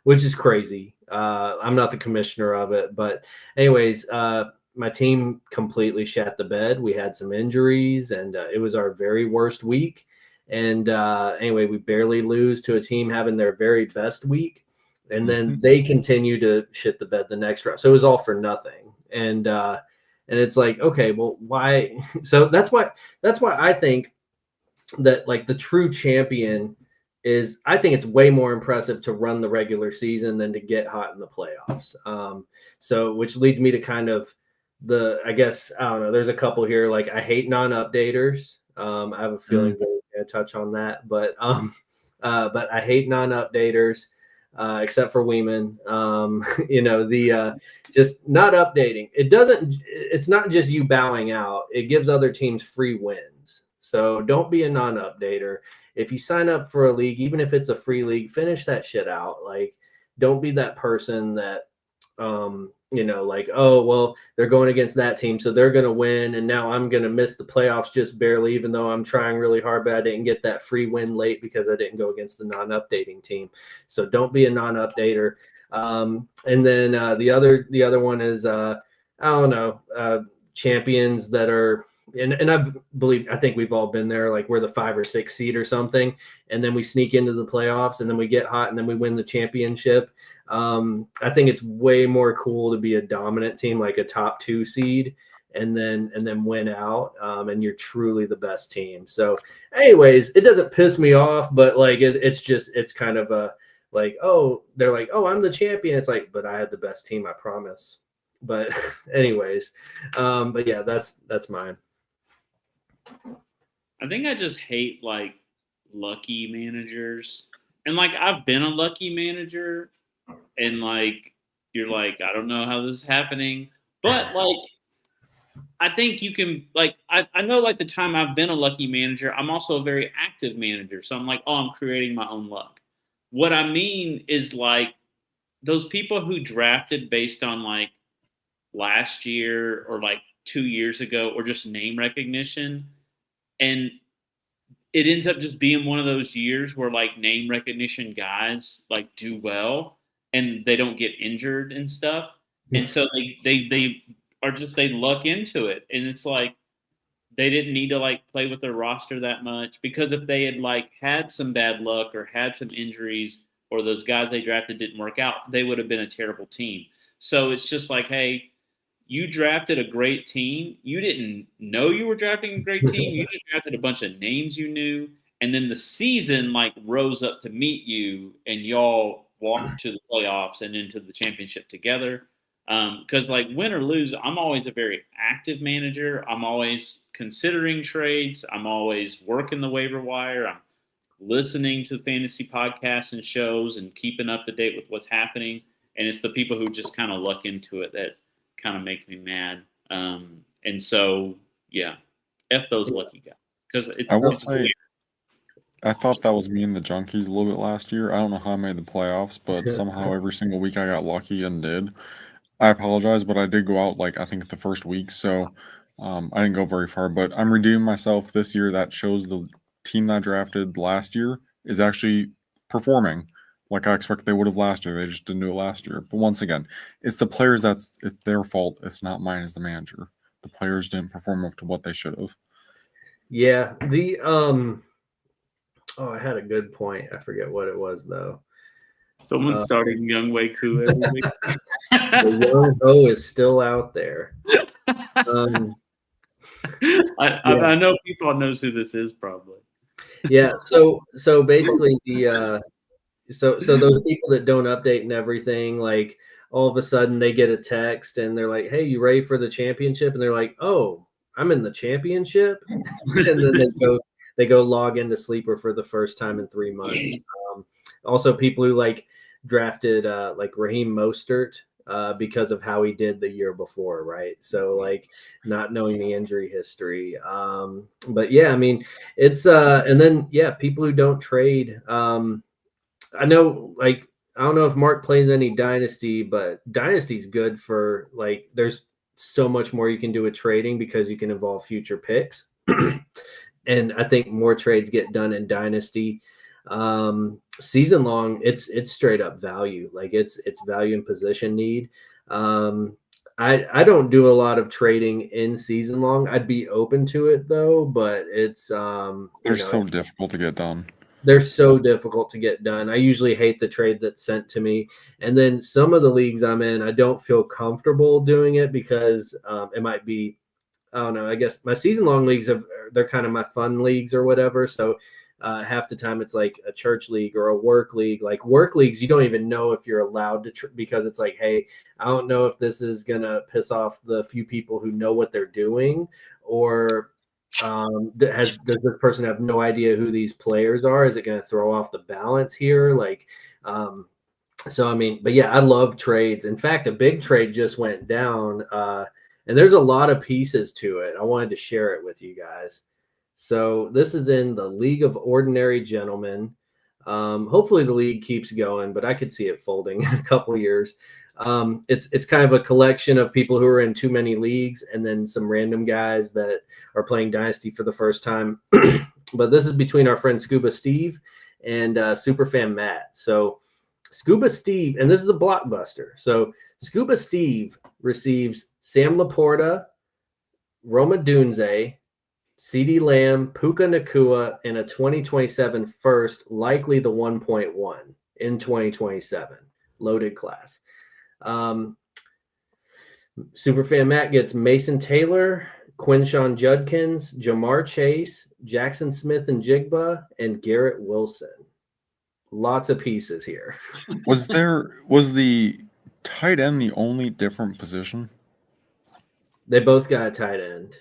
which is crazy. I'm not the commissioner of it, but anyways, my team completely shat the bed. We had some injuries, and it was our very worst week. And anyway, we barely lose to a team having their very best week, and then they continue to shit the bed the next round. So it was all for nothing. And it's like, okay, well, why? So that's why I think that the true champion is, I think it's way more impressive to run the regular season than to get hot in the playoffs. So which leads me to kind of I guess, I don't know, there's a couple here. I hate non-updaters. I have a feeling we're going to touch on that, but I hate non-updaters, except for Weeman. Just not updating. It's not just you bowing out. It gives other teams free wins. So don't be a non-updater. If you sign up for a league, even if it's a free league, finish that shit out. Don't be that person that, oh, well, they're going against that team, so they're going to win, and now I'm going to miss the playoffs just barely, even though I'm trying really hard, but I didn't get that free win late because I didn't go against the non-updating team. So don't be a non-updater. And then the other one is, I don't know, champions that are, and I think we've all been there, we're the 5 or 6 seed or something, and then we sneak into the playoffs, and then we get hot, and then we win the championship. I think it's way more cool to be a dominant team, like a top 2 seed, and then win out, and you're truly the best team. So anyways, it doesn't piss me off, but it's kind of a oh, they're like, oh, I'm the champion. It's like, but I had the best team, I promise. But anyways, but yeah, that's mine. I think I just hate lucky managers. And I've been a lucky manager, and you're I don't know how this is happening. But I think you can I know the time I've been a lucky manager, I'm also a very active manager. So I'm oh, I'm creating my own luck. What I mean is those people who drafted based on last year or 2 years ago, or just name recognition, and it ends up just being one of those years where name recognition guys do well and they don't get injured and stuff. And so they are just, they luck into it. And it's they didn't need to play with their roster that much, because if they had had some bad luck or had some injuries, or those guys they drafted didn't work out, they would have been a terrible team. So it's just hey, you drafted a great team. You didn't know you were drafting a great team. You just drafted a bunch of names you knew. And then the season rose up to meet you, and y'all walked to the playoffs and into the championship together. Because win or lose, I'm always a very active manager. I'm always considering trades. I'm always working the waiver wire. I'm listening to fantasy podcasts and shows and keeping up to date with what's happening. And it's the people who just kind of luck into it that kind of make me mad. And And so, yeah, F those lucky guys. Because it's I will say, I thought that was me and the Junkies a little bit last year. I don't know how I made the playoffs, but somehow every single week I got lucky and did. I apologize, but I did go out I think the first week, so I didn't go very far. But I'm redeeming myself this year. That shows the team that I drafted last year is actually performing like I expected they would have last year. They just didn't do it last year. But once again, it's the players it's their fault. It's not mine as the manager. The players didn't perform up to what they should have. Yeah. I had a good point. I forget what it was though. Someone's starting Young Wei Koo every week. The young ho is still out there. I know people knows who this is probably. Yeah. So basically so those people that don't update and everything, like all of a sudden they get a text and they're like, "Hey, you ready for the championship?" And they're like, "Oh, I'm in the championship," and then they go log into Sleeper for the first time in 3 months. Also, people who drafted like Raheem Mostert because of how he did the year before, right? So not knowing the injury history. But yeah, I mean, it's and then people who don't trade. I know I don't know if Mark plays any Dynasty, but Dynasty's good for there's so much more you can do with trading because you can involve future picks. And I think more trades get done in Dynasty. Season long, it's straight up value. It's value and position need. I don't do a lot of trading in season long. I'd be open to it though, but it's they're so difficult to get done. They're so difficult to get done. I usually hate the trade that's sent to me. And then some of the leagues I'm in, I don't feel comfortable doing it because it might be, I don't know, I guess my season long leagues they're kind of my fun leagues or whatever. So half the time it's like a church league or a work league. Like work leagues, you don't even know if you're allowed to because it's like, hey, I don't know if this is going to piss off the few people who know what they're doing, or does this person have no idea who these players are? Is it going to throw off the balance here? So I mean, but yeah, I love trades. In fact, a big trade just went down, and there's a lot of pieces to it. I wanted to share it with you guys. So this is in the League of Ordinary Gentlemen. Hopefully the league keeps going, but I could see it folding in a couple of years. It's kind of a collection of people who are in too many leagues and then some random guys that are playing Dynasty for the first time. But this is between our friend Scuba Steve and Superfan Matt. So Scuba Steve, and this is a blockbuster. So Scuba Steve receives Sam Laporta, Roma Dunze, CeeDee Lamb, Puka Nacua, and a 2027 first, likely the 1.1 in 2027, loaded class. Superfan Matt gets Mason Taylor, Quinshawn Judkins, Jamar Chase, Jackson Smith and Jigba, and Garrett Wilson. Lots of pieces here. Was the tight end the only different position? They both got a tight end.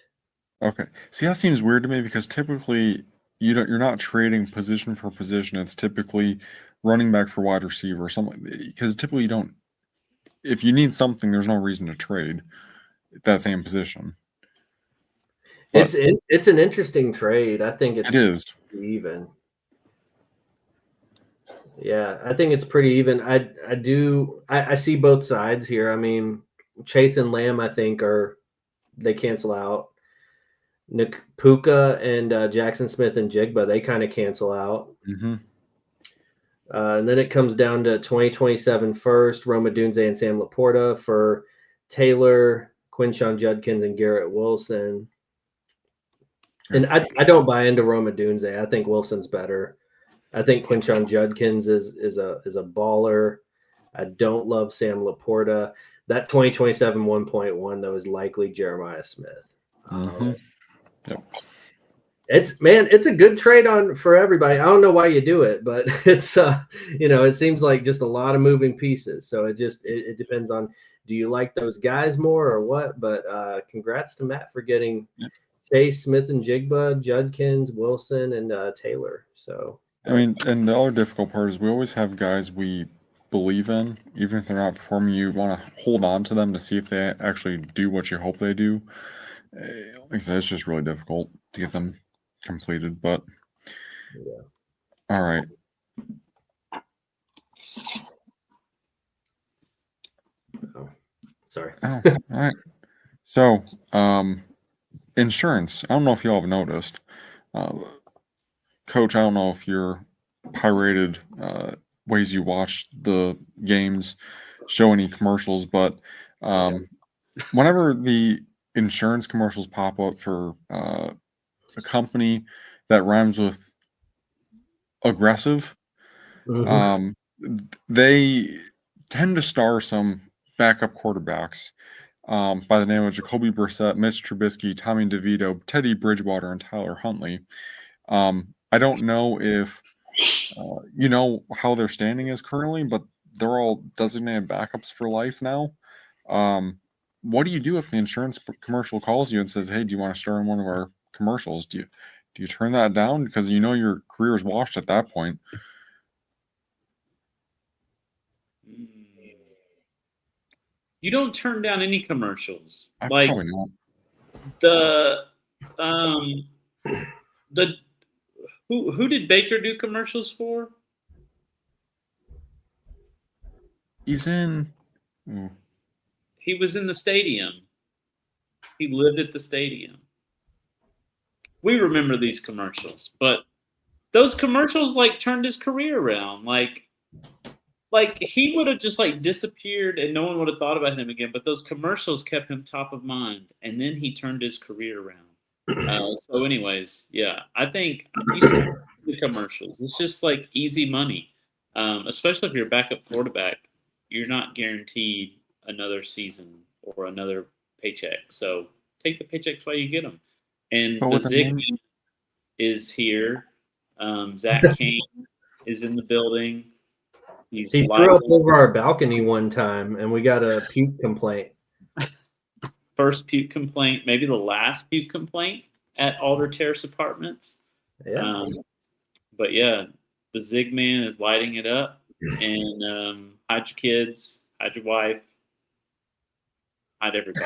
Okay. See, that seems weird to me because typically you're not trading position for position. It's typically running back for wide receiver or something. Because typically you don't. If you need something, there's no reason to trade that same position. But it's an interesting trade. I think it is even. Yeah, I think it's pretty even. I see both sides here. I mean, Chase and Lamb, I think they cancel out. Puka and Jackson Smith and Jigba, they kind of cancel out. Mm-hmm. And then it comes down to 2027 first, Roma Dunze and Sam Laporta for Taylor, Quinshawn Judkins, and Garrett Wilson. And I don't buy into Roma Dunze. I think Wilson's better. I think Quinshawn Judkins is a baller. I don't love Sam Laporta. That 2027 1.1 though is likely Jeremiah Smith. Mm-hmm. Yep. It's a good trade for everybody. I don't know why you do it, but it's it seems like just a lot of moving pieces. So it depends on, do you like those guys more or what? But congrats to Matt for getting Chase, Smith and Jigba, Judkins, Wilson, and Taylor. So I mean, and the other difficult part is we always have guys we believe in, even if they're not performing. You want to hold on to them to see if they actually do what you hope they do. like I said, it's just really difficult to get them completed. But Yeah. all right. Oh, sorry. Oh, all right. So, insurance. I don't know if y'all have noticed. Coach, I don't know if your pirated ways you watch the games show any commercials, but whenever the insurance commercials pop up for a company that rhymes with aggressive, Mhm. they tend to star some backup quarterbacks by the name of Jacoby Brissett, Mitch Trubisky, Tommy DeVito, Teddy Bridgewater, and Tyler Huntley. I don't know if you know how their standing is currently, but they're all designated backups for life now. What do you do if the insurance commercial calls you and says, "Hey, do you want to star in one of our commercials?" Do you turn that down because you know your career is washed at that point? You don't turn down any commercials. I Like probably not. the um the who did Baker do commercials for? He's in. Ooh. He was in the stadium. He lived at the stadium. We remember these commercials, but those commercials like turned his career around. Like he would have just like disappeared and no one would have thought about him again. But those commercials kept him top of mind, and then he turned his career around. So, anyways, yeah, I think you see the commercials. It's just like easy money, especially if you're a backup quarterback. You're not guaranteed another season or another paycheck. So take the paychecks while you get them. And But the with a Zig name, is here. Zach Kane is in the building. He's He threw up over our balcony one time, and we got a puke complaint. first puke complaint, maybe the last puke complaint at Alder Terrace Apartments. Yeah. But yeah, the Zig Man is lighting it up. And hide your kids, hide your wife, hide everybody.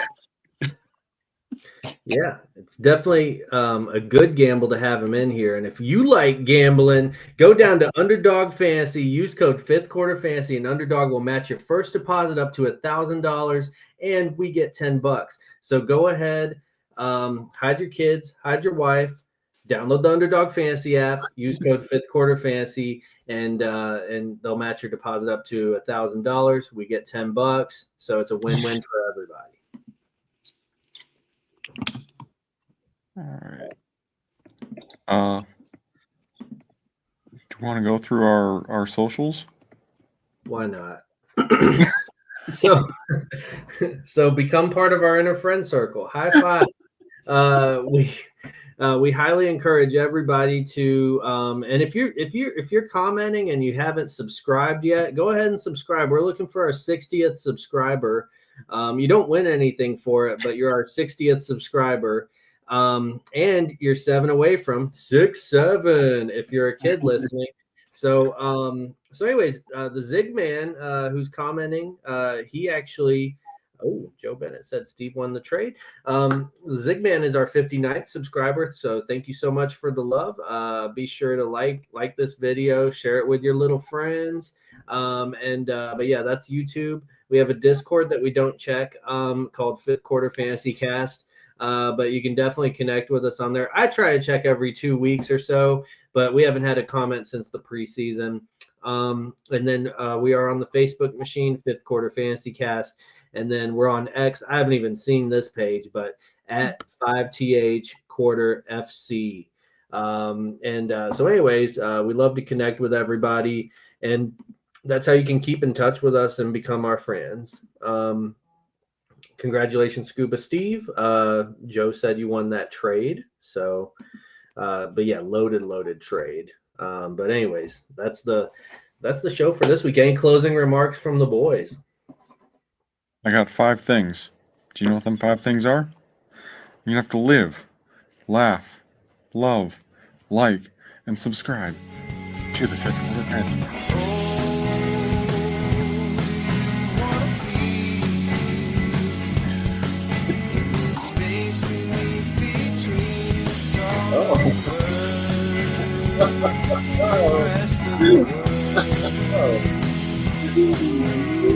Yeah, it's definitely a good gamble to have him in here. And if you like gambling, go down to Underdog Fantasy, use code 5th Quarter Fantasy, and Underdog will match your first deposit up to $1,000, and we get $10. So go ahead, hide your kids, hide your wife, download the Underdog Fantasy app, use code 5th Quarter Fantasy, and they'll match your deposit up to $1,000. We get $10, so it's a win-win for everybody. all right. Do you want to go through our socials? Why not? So become part of our inner friend circle. High five. We highly encourage everybody to and if you're commenting and you haven't subscribed yet, go ahead and subscribe. We're looking for our 60th subscriber. You don't win anything for it, but you're our 60th subscriber. And you're 7 away from 6-7 if you're a kid listening. So anyways, the Zig Man who's commenting, he actually, Joe Bennett said Steve won the trade. The Zig Man is our 59th subscriber, so thank you so much for the love. Be sure to like this video, share it with your little friends. But yeah, that's YouTube. We have a Discord that we don't check called 5th Quarter Fantasy Cast. But you can definitely connect with us on there. I try to check every 2 weeks or so, but we haven't had a comment since the preseason. And then we are on the Facebook machine, 5th Quarter Fantasy Cast. And then we're on X. I haven't even seen this page, but at 5TH Quarter FC. So anyways, we love to connect with everybody. And that's how you can keep in touch with us and become our friends. Congratulations, Scuba Steve. Joe said you won that trade. So, but yeah, loaded trade. But anyways, that's the show for this week. Any closing remarks from the boys? I got 5 things. Do you know what them 5 things are? You have to live, laugh, love, like, and subscribe to the 5th Quarter Fantasy. Space we Bye.